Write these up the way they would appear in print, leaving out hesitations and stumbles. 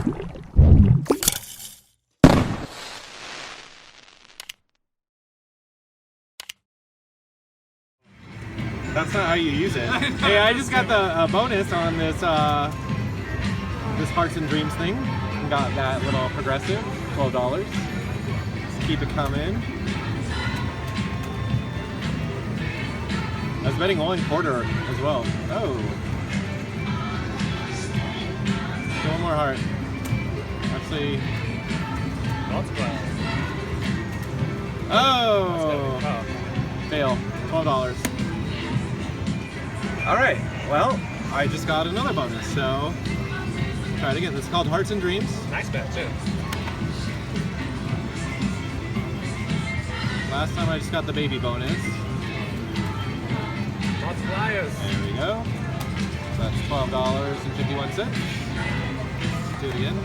That's not how you use it. Hey, I just got the bonus on this this Hearts and Dreams thing. And got that little progressive, $12. Let's keep it coming. I was betting 1/4 as well. Oh. Get one more heart. Actually. Oh! Fail. $12. Alright, well, I just got another bonus, so try it again. This is called Hearts and Dreams. Nice bet, too. Last time I just got the baby bonus. Multipliers. There we go. So that's $12.51. Let's do it again.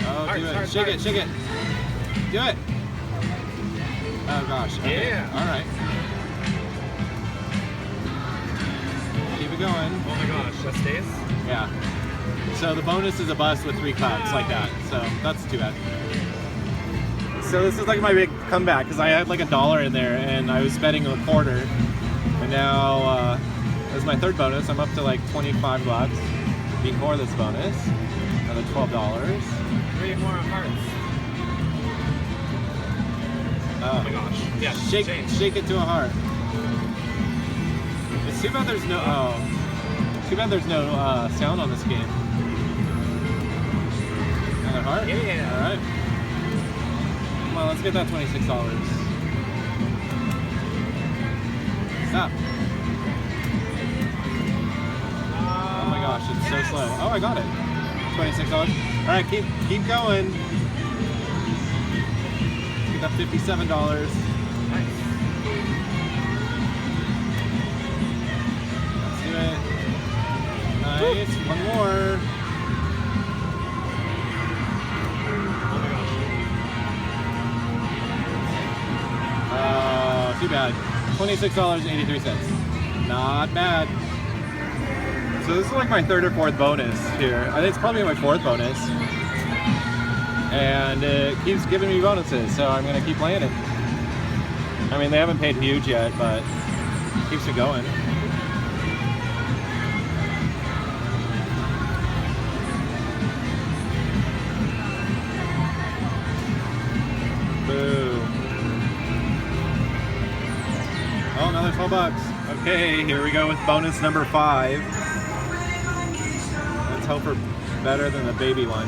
Oh, do it. Shake it, shake it. Do it. Oh gosh. Okay. Yeah. Alright. Keep it going. Oh my gosh, that stays? Yeah. So the bonus is a bust with 3 cups like that. So that's too bad. So this is like my big comeback because I had like $1 in there and I was betting 1/4. And now as my third bonus, I'm up to like $25 before this bonus. Another $12. 3 more hearts. Oh my gosh. Yeah, shake it to a heart. It's too bad there's no sound on this game. Another heart? Yeah. Alright. Come on, let's get that $26. Stop. Oh my gosh, it's so slow. Oh, I got it. $26. Alright, keep going. Get that $57. Nice. Let's do it. Nice. One more. Oh my gosh. Too bad. $26.83. Not bad. So this is like my third or fourth bonus here. I think it's probably my fourth bonus. And it keeps giving me bonuses, so I'm gonna keep playing it. I mean, they haven't paid huge yet, but it keeps me going. Boo. Oh, another $12. Okay, here we go with bonus number 5. Let's hope for better than the baby one.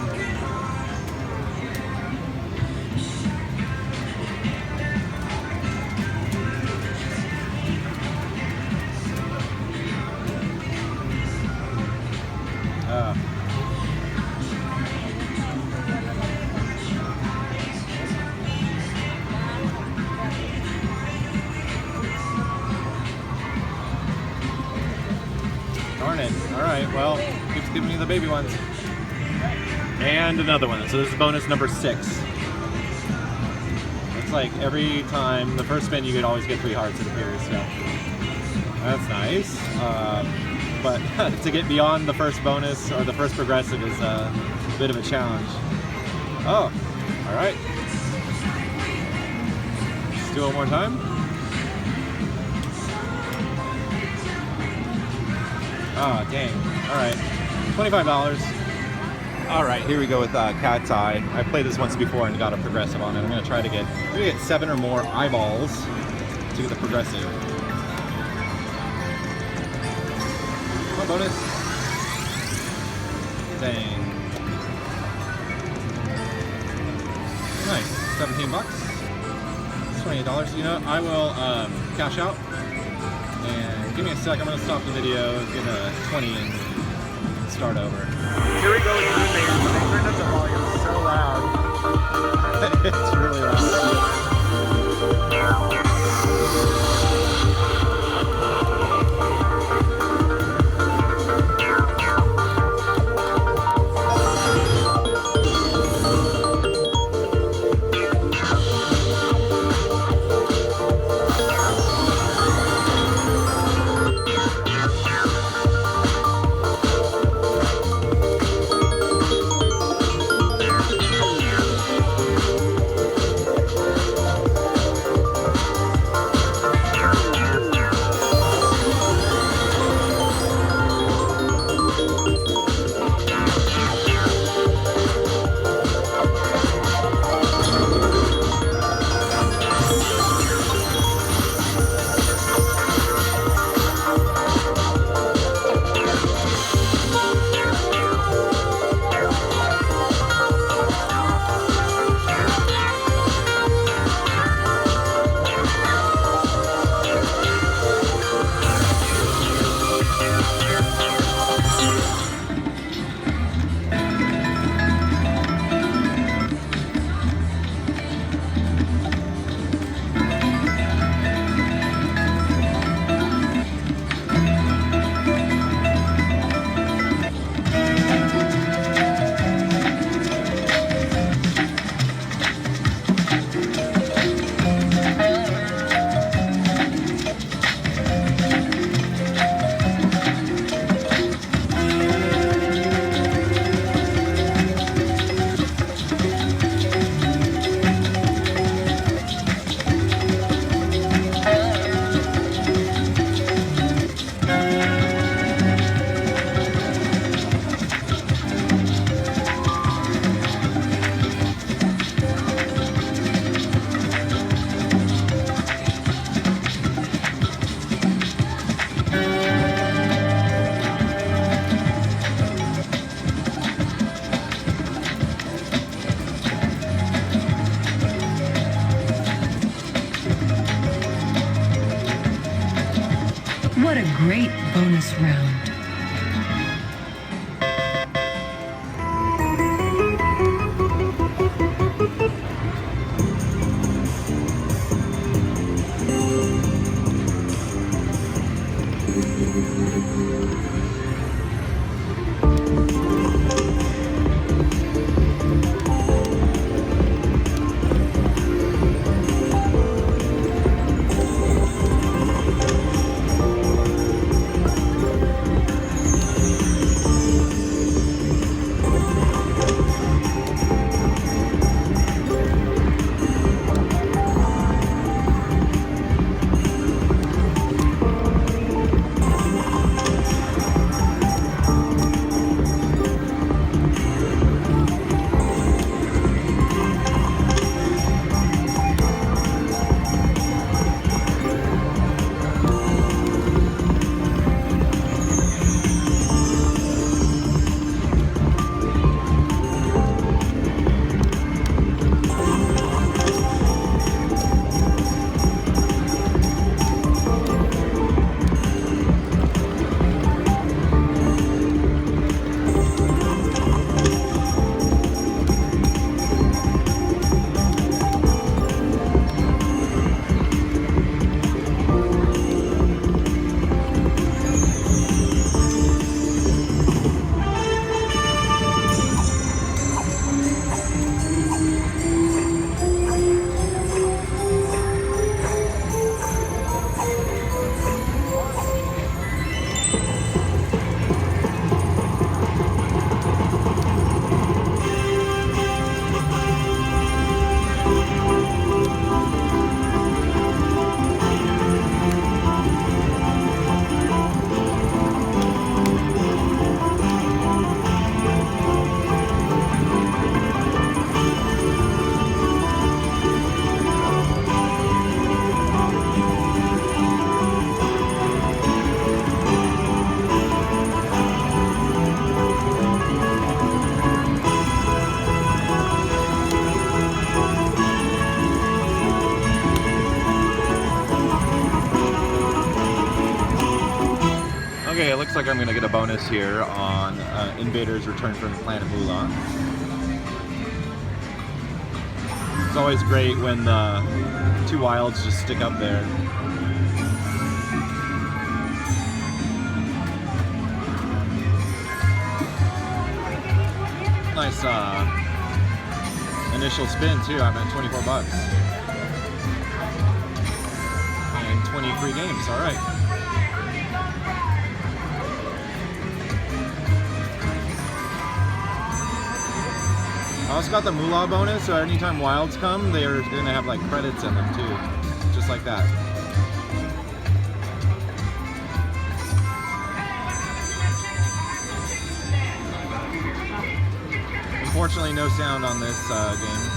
Darn it. Alright, well, keeps giving me the baby ones. And another one. So this is bonus number 6. It's like every time, the first spin you could always get 3 hearts, it appears, so that's nice. But to get beyond the first bonus or the first progressive is a bit of a challenge. Oh, alright. Let's do it one more time. Oh, dang. Alright. $25. Alright, here we go with Cat's Eye. I played this once before and got a progressive on it. I'm going to try to get 7 or more eyeballs to get the progressive. Come on, bonus. Dang. Nice. $17. It's $28. You know, I will cash out. And give me a sec, I'm going to stop the video, get a 20 and start over. Here we go with the roommates. They turned up the volume so loud. It's really loud. great bonus round. Okay, it looks like I'm gonna get a bonus here on Invaders Return from the Planet Moolah. It's always great when the two wilds just stick up there. Nice initial spin too. I'm at 24 bucks. And 20 free games, all right. I also got the Moolah bonus, so anytime wilds come, they're gonna have like credits in them too. Just like that. Unfortunately, no sound on this game.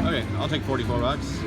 Okay, I'll take 44 bucks.